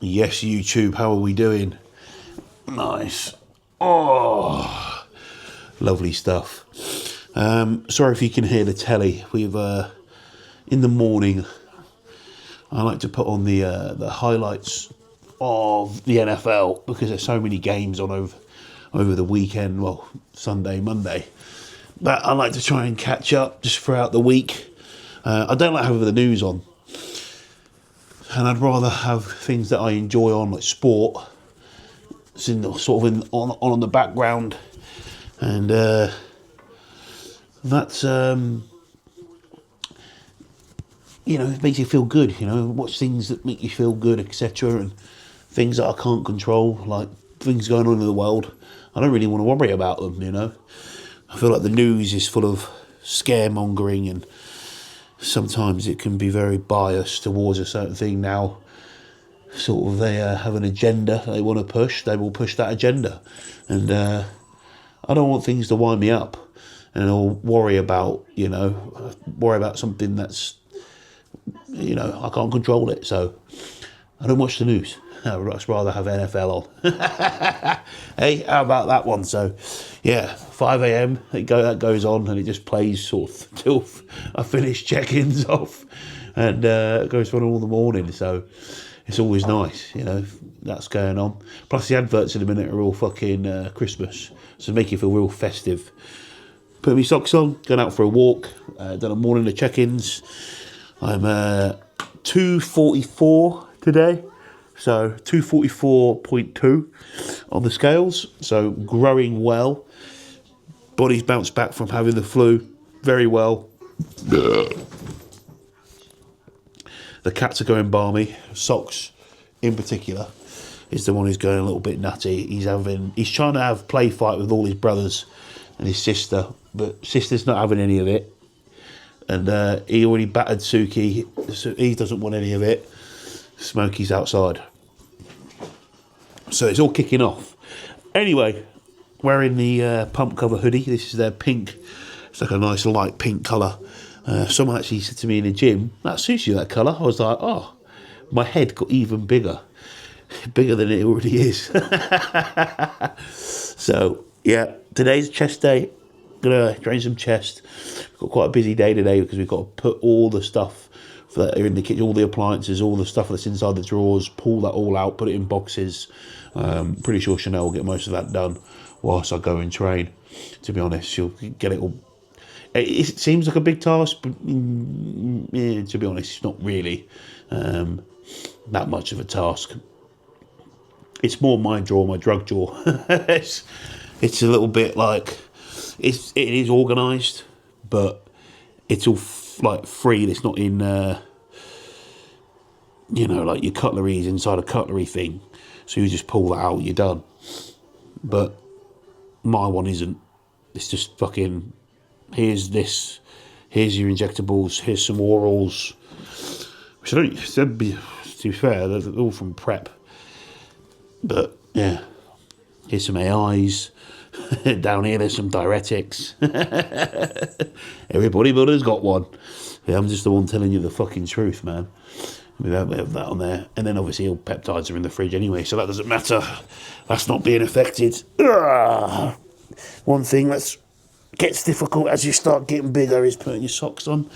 Yes, YouTube, how are we doing? Nice. Oh, lovely stuff. Sorry if you can hear the telly. We've in the morning, I like to put on the highlights of the NFL because there's so many games on over the weekend. Well, Sunday, Monday. But I like to try and catch up just throughout the week. I don't like having the news on. And I'd rather have things that I enjoy on, like sport, it's on the background, and that's it makes you feel good. Watch things that make you feel good, etc. And things that I can't control, like things going on in the world, I don't really want to worry about them. I feel like the news is full of scaremongering, and sometimes it can be very biased towards a certain thing. Now, sort of, they have an agenda they want to push. They will push that agenda, and I don't want things to wind me up, and I'll worry about something that's I can't control it. So I don't watch the news. I'd much rather have NFL on. Hey, how about that one? So, yeah, 5 a.m. That goes on, and it just plays sort of till I finish check-ins off, and it goes on all the morning. So it's always nice, that's going on. Plus the adverts in a minute are all fucking Christmas, so make you feel real festive. Put my socks on, going out for a walk. Done a morning of check-ins. I'm 244 today. So 244.2 on the scales. So growing well. Body's bounced back from having the flu very well. The cats are going balmy. Socks, in particular, is the one who's going a little bit nutty. He's trying to have play fight with all his brothers and his sister, but sister's not having any of it. And he already battered Suki, so he doesn't want any of it. Smokey's outside. So it's all kicking off. Anyway, wearing the pump cover hoodie. This is their pink. It's like a nice light pink colour. Someone actually said to me in the gym, that suits you, that colour. I was like, oh, my head got even bigger. Bigger than it already is. So, yeah, today's chest day. Gonna drain some chest. Got quite a busy day today because we've got to put all the stuff that are in the kitchen, all the appliances, all the stuff that's inside the drawers, pull that all out, put it in boxes. Pretty sure Chanel will get most of that done whilst I go and train. To be honest, she'll get it all. It seems like a big task, but to be honest, it's not really that much of a task. It's more my drawer, my drug drawer. It's a little bit like it is organised, but it's all like free. It's not in like your cutlery is inside a cutlery thing, so you just pull that out, you're done. But my one isn't. It's just fucking, here's this, here's your injectables, here's some orals, which I don't, to be fair, they're all from prep. But yeah, here's some AIs. Down here there's some diuretics. Every bodybuilder's got one. Yeah, I'm just the one telling you the fucking truth, man. We have that on there. And then obviously all peptides are in the fridge anyway, so that doesn't matter. That's not being affected. One thing that gets difficult as you start getting bigger is putting your socks on.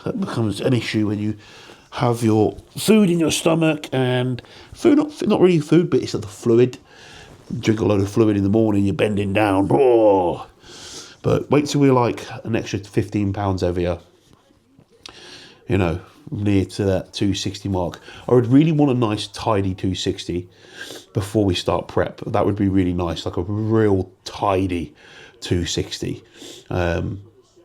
That becomes an issue when you have your food in your stomach, and food, not really food, but it's like the fluid. Drink a load of fluid in the morning, you're bending down. Oh. But wait till we're like an extra 15 pounds heavier. Near to that 260 mark. I would really want a nice tidy 260 before we start prep. That would be really nice, like a real tidy 260. Like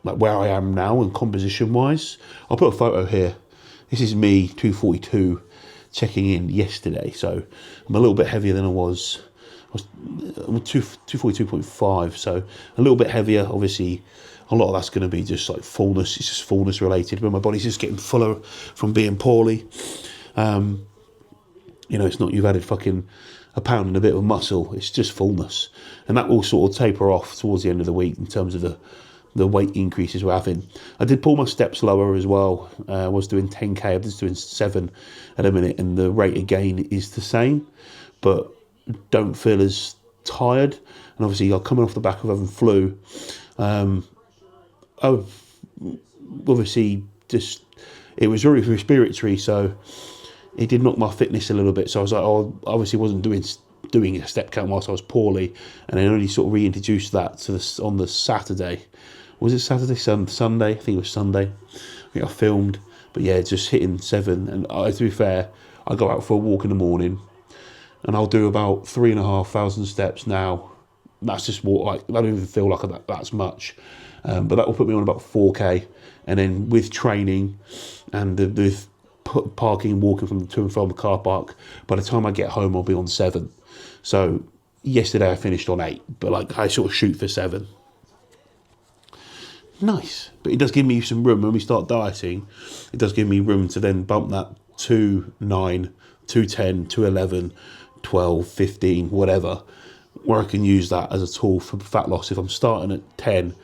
where I am now and composition wise. I'll put a photo here. This is me 242 checking in yesterday, so I'm a little bit heavier than I was. I'm 242.5, so a little bit heavier. Obviously, a lot of that's going to be just like fullness. It's just fullness related. But my body's just getting fuller from being poorly. It's not you've added fucking a pound and a bit of muscle. It's just fullness, and that will sort of taper off towards the end of the week in terms of the the weight increases we're having. I did pull my steps lower as well. I was doing 10k, I'm just doing 7 at a minute, and the rate of gain is the same, but don't feel as tired. And obviously I'm coming off the back of having flu. Obviously just, it was very respiratory, so it did knock my fitness a little bit. So I was like, obviously wasn't doing a step count whilst I was poorly, and I only sort of reintroduced that to on the Saturday. Was it Saturday? Sunday? I think it was Sunday. I think I filmed. But yeah, just hitting 7. And to be fair, I go out for a walk in the morning, and I'll do about 3,500 steps now. That's just walk. Like, I don't even feel like that's much. But that will put me on about 4k. And then with training and with parking and walking from to and from the car park, by the time I get home, I'll be on 7. So yesterday I finished on 8, but like I sort of shoot for 7. Nice. But it does give me some room when we start dieting. It does give me room to then bump that to 9, to 10, to 11, 12, 15, whatever, where I can use that as a tool for fat loss. If I'm starting at 10,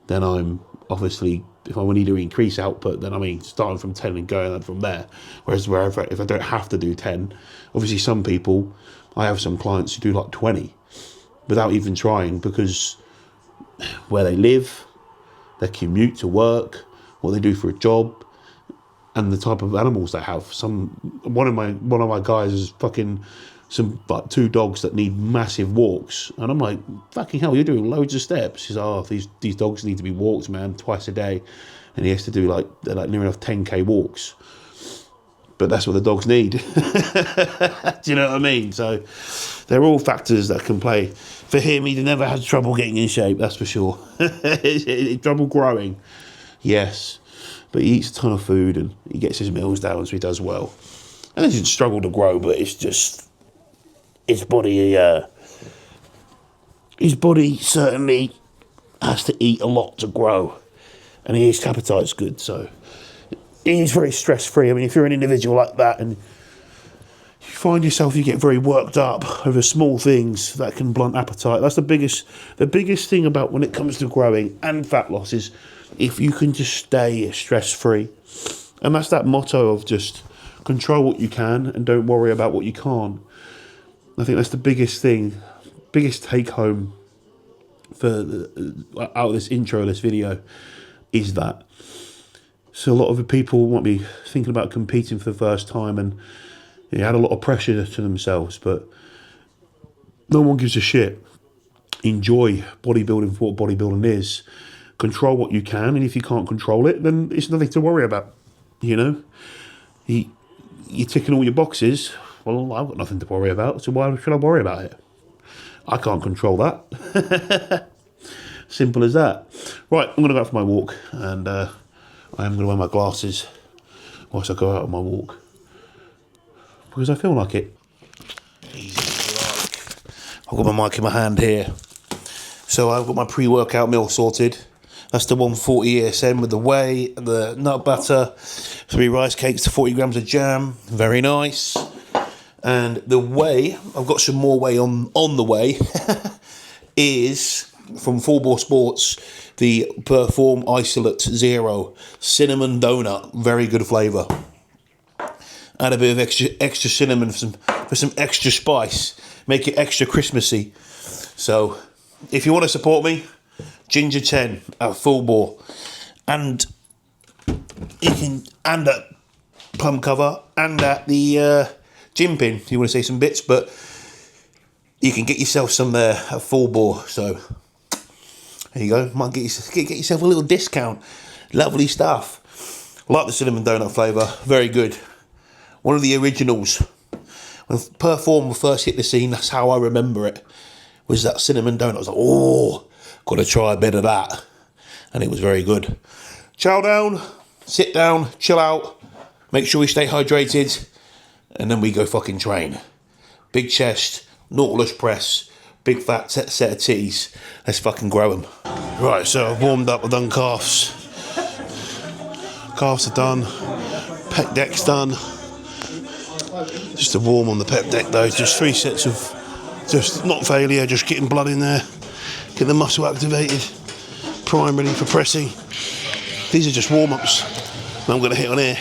then I'm obviously, if I need to increase output, then I mean starting from 10 and going on from there. Whereas if I don't have to do 10, obviously some people, I have some clients who do like 20 without even trying, because where they live, their commute to work, what they do for a job, and the type of animals they have. One of my guys is fucking some like 2 dogs that need massive walks, and I'm like, fucking hell, you're doing loads of steps. He's these dogs need to be walked, man, twice a day, and he has to do like near enough 10k walks. But that's what the dogs need. Do you know what I mean? So they're all factors that can play. For him, he never had trouble getting in shape, that's for sure. Trouble growing, yes. But he eats a ton of food and he gets his meals down, so he does well. And he doesn't struggle to grow, but it's just his body certainly has to eat a lot to grow. And his appetite's good, so he's very stress-free. I mean, if you're an individual like that and you find yourself, you get very worked up over small things that can blunt appetite. That's the biggest thing about when it comes to growing and fat loss is if you can just stay stress-free. And that's that motto of just control what you can and don't worry about what you can't. I think that's the biggest thing, biggest take-home out of this intro, this video, is that. So a lot of the people might be thinking about competing for the first time and they had a lot of pressure to themselves, but no one gives a shit. Enjoy bodybuilding for what bodybuilding is. Control what you can, and if you can't control it, then it's nothing to worry about. You know, you're ticking all your boxes. Well, I've got nothing to worry about, so why should I worry about it? I can't control that. Simple as that. Right, I'm going to go out for my walk, and I am going to wear my glasses whilst I go out on my walk, because I feel like it. Easy like. I've got my mic in my hand here. So I've got my pre-workout meal sorted. That's the 140 ESN with the whey, the nut butter, 3 rice cakes to 40 grams of jam. Very nice. And the whey, I've got some more whey on the way, is from Full Bore Sports, the Perform Isolate Zero cinnamon donut. Very good flavour. Add a bit of extra cinnamon for some extra spice. Make it extra Christmassy. So if you want to support me, Ginger 10 at Full Bore. And you can, and at Plum Cover, and at the Gym Pin, if you want to say some bits, but you can get yourself some there at Full Bore. So there you go. Might get yourself a little discount. Lovely stuff. Like the cinnamon donut flavour. Very good. One of the originals. When Perform first hit the scene, that's how I remember it. Was that cinnamon donut. I was like, oh, got to try a bit of that. And it was very good. Chow down, sit down, chill out. Make sure we stay hydrated. And then we go fucking train. Big chest, Nautilus press, big fat set of titties. Let's fucking grow them. Right, so I've warmed up, I've done calves. Calves are done. Pec deck's done. Just a warm on the pec deck though. Just 3 sets of, just not failure, just getting blood in there. Get the muscle activated. primarily for pressing. These are just warm-ups. I'm going to hit on here.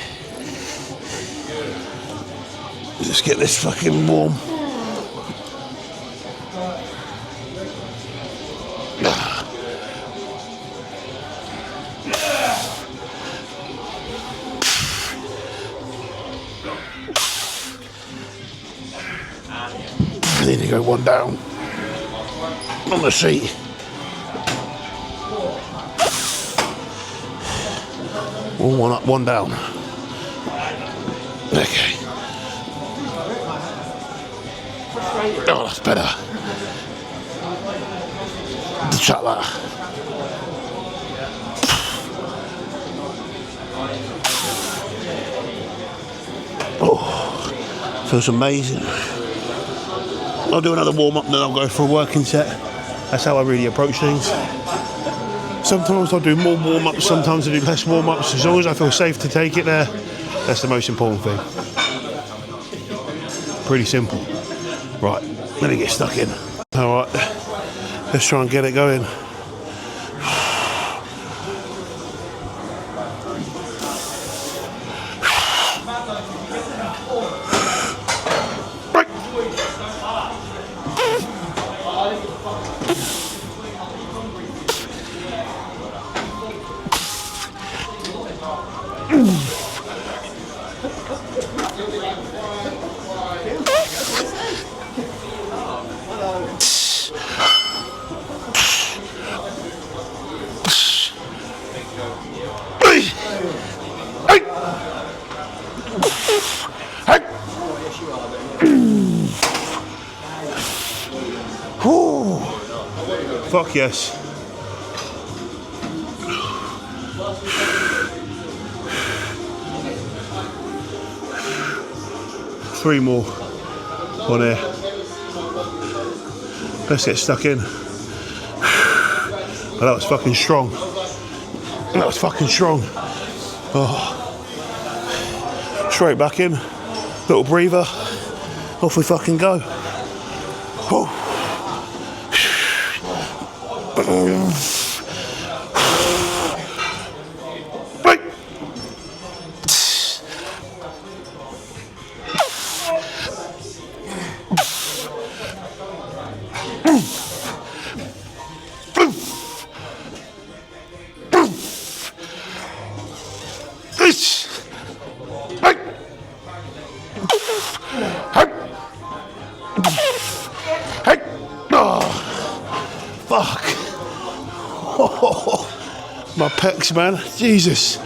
Just get this fucking warm. I need to go one down on the seat. One up, one down. Okay. Oh, that's better. Shut that. Oh, feels amazing. I'll do another warm up, then I'll go for a working set. That's how I really approach things. Sometimes I'll do more warm ups, sometimes I do less warm ups. As long as I feel safe to take it there, that's the most important thing. Pretty simple. Right, let me get stuck in. All right, let's try and get it going. Fuck yes. Three more on here. Let's get stuck in. Oh, that was fucking strong. That was fucking strong. Oh. Straight back in. Little breather. Off we fucking go. Oh. Right. Fuck. Oh, my pecs, man. Jesus.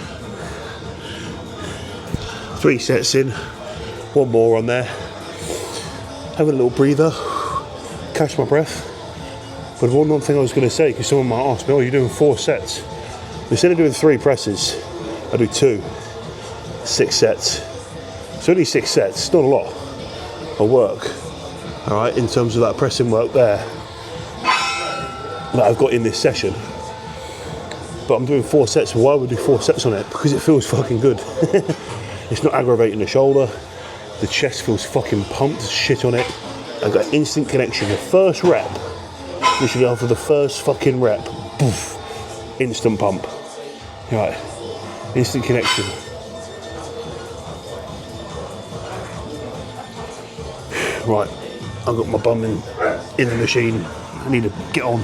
3 sets in. One more on there. Have a little breather. Catch my breath. But one thing I was going to say, because someone might ask me, oh, you're doing 4 sets. Instead of doing 3 presses, I do 2. 6 sets. It's only 6 sets. It's not a lot of work. All right, in terms of that pressing work there that I've got in this session. But I'm doing 4 sets. Why would I do 4 sets on it? Because it feels fucking good. It's not aggravating the shoulder. The chest feels fucking pumped as shit on it. I've got instant connection. The first rep, literally after the first fucking rep, poof, instant pump. Right, instant connection. Right, I've got my bum in the machine. I need to get on.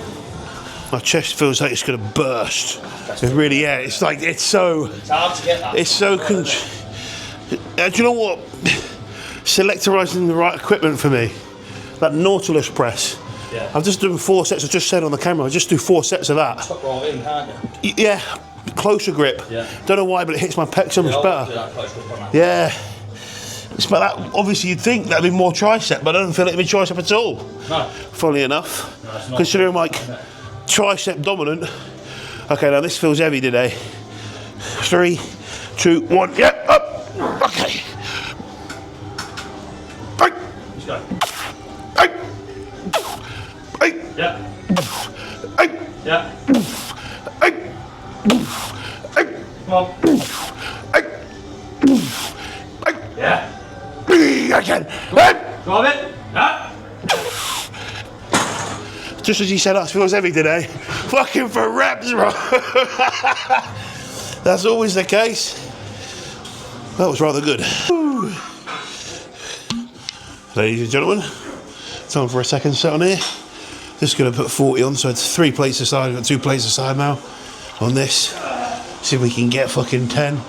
My chest feels like it's going to burst. It really, yeah. It's like it's so. It's hard to get that. It's so. Do you know what? Selectorising the right equipment for me. That Nautilus press. Yeah. I'm just doing 4 sets. I just said on the camera. I just do 4 sets of that. Tuck roll in, can't you? Yeah, closer grip. Yeah. Don't know why, but it hits my pec so much better. Yeah. It's about that. Obviously, you'd think that'd be more tricep, but I don't feel it would be tricep at all. No. Funnily enough, no, considering like tricep dominant. Okay, now this feels heavy today. 3, 2, 1. Yeah, up. Okay. Right. Let's go. Right. Right. Yeah. Right. Yeah. Right. Come on. Right. Yeah. Again. Right. Go on it. Yeah. Just as he said, that feels heavy today. Fucking for reps, bro. That's always the case. That was rather good. Woo. Ladies and gentlemen, time for a second set on here. Just going to put 40 on, so it's 3 plates aside. I've got 2 plates aside now on this. See if we can get fucking 10.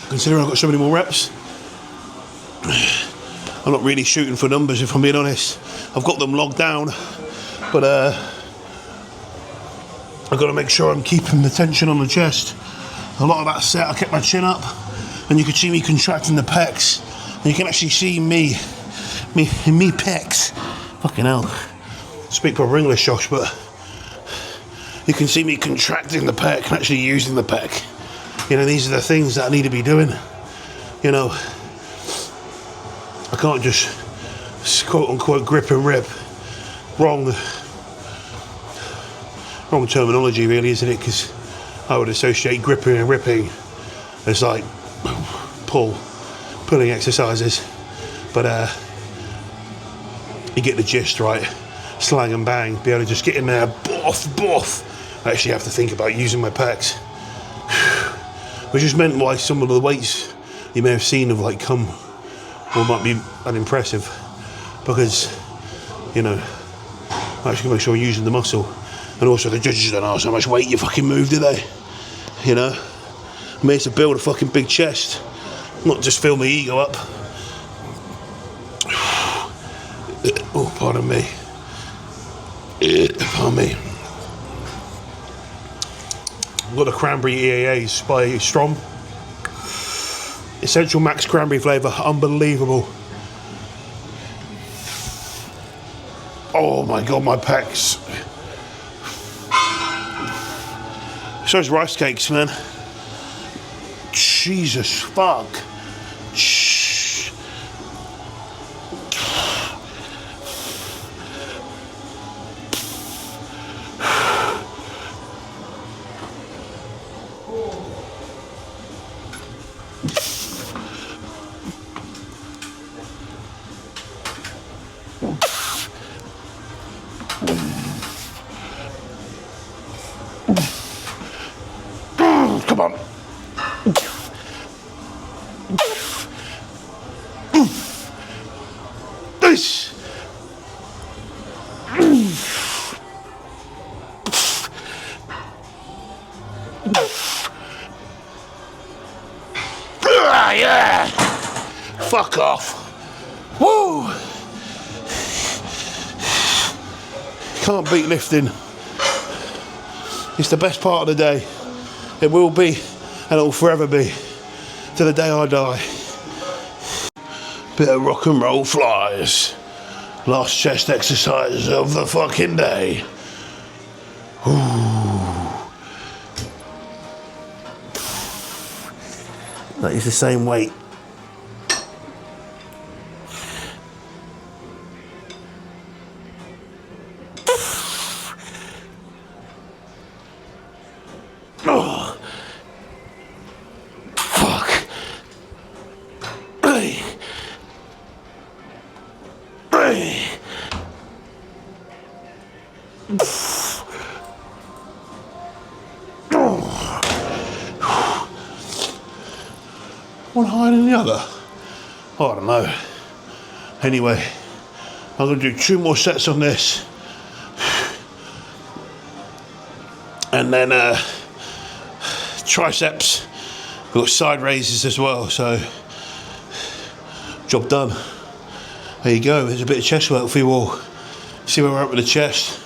Considering I've got so many more reps, I'm not really shooting for numbers, if I'm being honest. I've got them logged down, but I've got to make sure I'm keeping the tension on the chest. A lot of that set, I kept my chin up, and you could see me contracting the pecs. And you can actually see me pecs. Fucking hell. Speak proper English, Josh, but you can see me contracting the pec and actually using the pec. You know, these are the things that I need to be doing. You know, I can't just quote unquote grip and rip. Wrong terminology, really, isn't it? Because I would associate gripping and ripping as like pulling exercises, but you get the gist, right? Slang and bang, be able to just get in there, boff. I actually have to think about using my pecs, which is meant why some of the weights you may have seen have like come or might be unimpressive, because you know I actually make sure I'm using the muscle. And also the judges don't ask how much weight you fucking move, do they? You know? I'm here to build a fucking big chest, not just fill my ego up. Oh, pardon me. Pardon me. I've got the cranberry EAAs by Strom. Essential max cranberry flavour, unbelievable. Oh my god, my pecs. So is rice cakes, man. Jesus fuck. Come on. This. Yeah. Fuck off. Woo. Can't beat lifting. It's the best part of the day. It will be, and it will forever be, to the day I die. Bit of rock and roll flies. Last chest exercise of the fucking day. Ooh. That is the same weight. Oh. Fuck. Hey. Hey. One higher than the other? Oh, I don't know. Anyway, I'm going to do 2 more sets on this. And then triceps. We've got side raises as well, so job done. There you go, there's a bit of chest work for you all. See where we're at with the chest.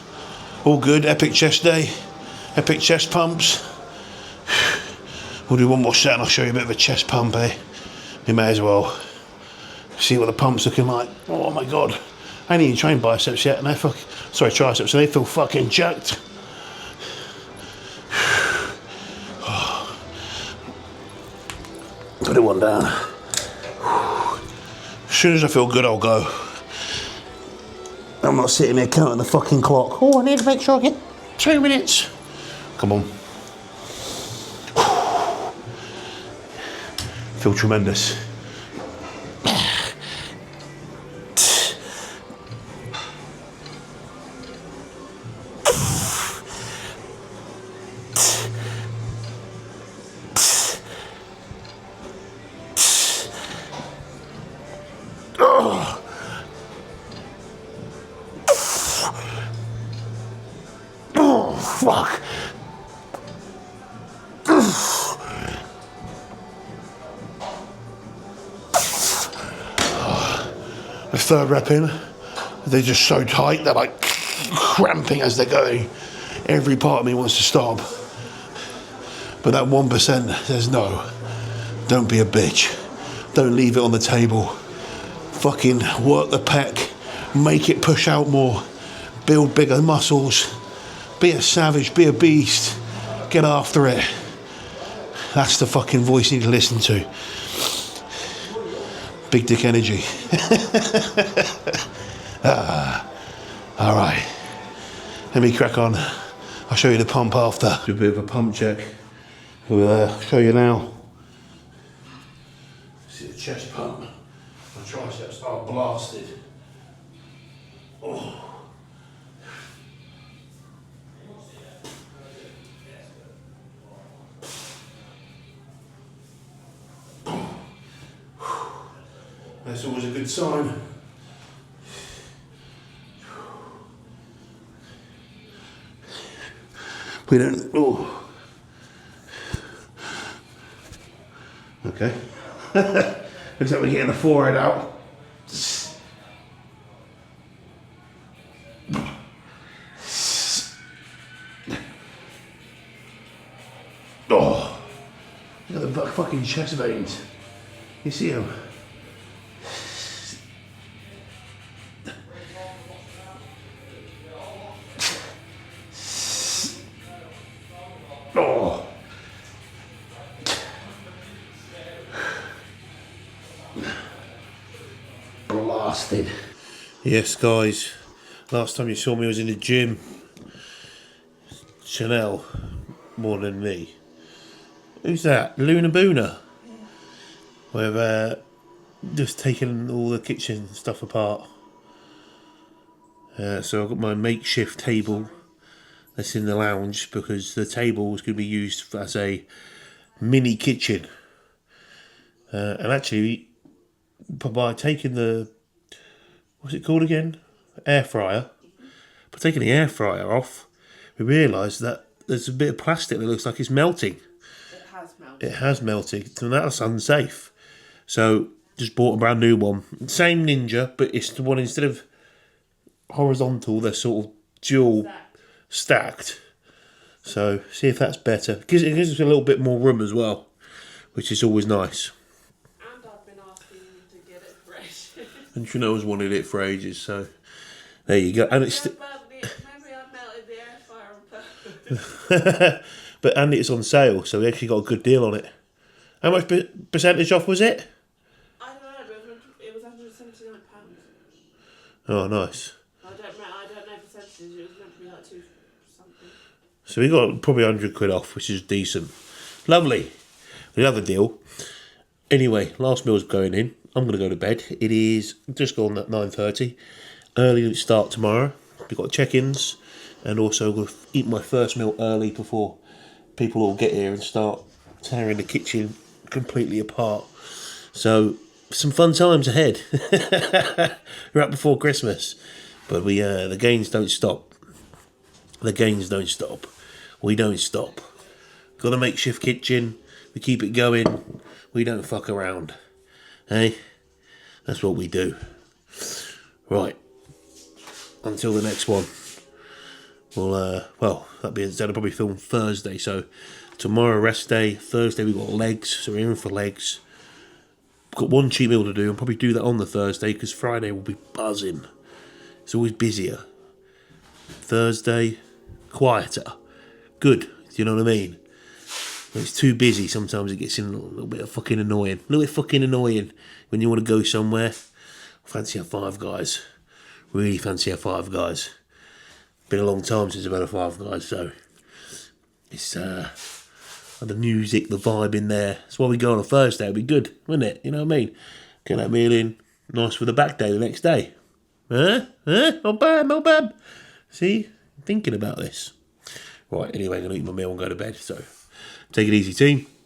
All good, epic chest day, epic chest pumps. We'll do 1 more set and I'll show you a bit of a chest pump, eh? You may as well. See what the pump's looking like. Oh my god. I ain't even trained biceps yet and they triceps, and they feel fucking jacked. Put it one down. As soon as I feel good, I'll go. I'm not sitting there counting the fucking clock. Oh, I need to make sure I get 2 minutes. Come on. Feel tremendous. Oh, fuck. The third rep in, they're just so tight, they're like cramping as they're going. Every part of me wants to stop. But that 1% says no. Don't be a bitch. Don't leave it on the table. Fucking work the pec. Make it push out more. Build bigger muscles. Be a savage, be a beast. Get after it. That's the fucking voice you need to listen to. Big dick energy. Alright. Let me crack on. I'll show you the pump after. Do a bit of a pump check. We'll show you now. See the chest pump. My triceps are blasted. Oh. That's always a good sign. We don't. Oh. Okay. Looks like we're getting the forehead out. Oh. Look at the fucking chest veins. You see them? Oh. Blasted. Yes, guys. Last time you saw me was in the gym. Chanel, more than me. Who's that? Luna Boona. We've just taken all the kitchen stuff apart. So I've got my makeshift table that's in the lounge because the table is going to be used as a mini kitchen. And actually, by taking the, what's it called again? Air fryer. By taking the air fryer off, we realised that there's a bit of plastic that looks like it's melting. It has melted. It has melted, and that's unsafe. So just bought a brand new one. Same Ninja, but it's the one instead of horizontal, they're sort of dual stacked. So see if that's better. It gives us a little bit more room as well, which is always nice. And I've been asking you to get it fresh. And Chanel's wanted it for ages, so there you go. And it's maybe I melted the air fryer on purpose. but and it's on sale, so we actually got a good deal on it. How much percentage off was it? I don't know, but it was £179. Oh, nice. I don't know percentages. It was meant to be like 2 something. So we got probably 100 quid off, which is decent. Lovely. The other deal. Anyway, last meal's going in. I'm going to go to bed. It is just gone at 9:30. Early start tomorrow. We've got check-ins. And also we'll eat my first meal early before people all get here and start tearing the kitchen completely apart. So some fun times ahead. Right before Christmas. But the gains don't stop. The gains don't stop. We don't stop. Got a makeshift kitchen. We keep it going. We don't fuck around. Hey? That's what we do. Right. Until the next one. Well, that being said, I'll probably film Thursday. So tomorrow rest day. Thursday we've got legs. So we're in for legs. Got one cheat meal to do. I'll probably do that on the Thursday because Friday will be buzzing. It's always busier. Thursday, quieter. Good. Do you know what I mean? When it's too busy, sometimes it gets in a little bit of fucking annoying. A little bit fucking annoying when you want to go somewhere. Fancy a Five Guys. Really fancy a Five Guys. Been a long time since I've had a Five Guys, so it's the music, the vibe in there. That's why we go on a Thursday. It'd be good, wouldn't it? You know what I mean? Get that meal in, nice for the back day the next day. Huh? Not bad, not bad. See? Thinking about this. Right, anyway, I'm going to eat my meal and go to bed. So, take it easy, team.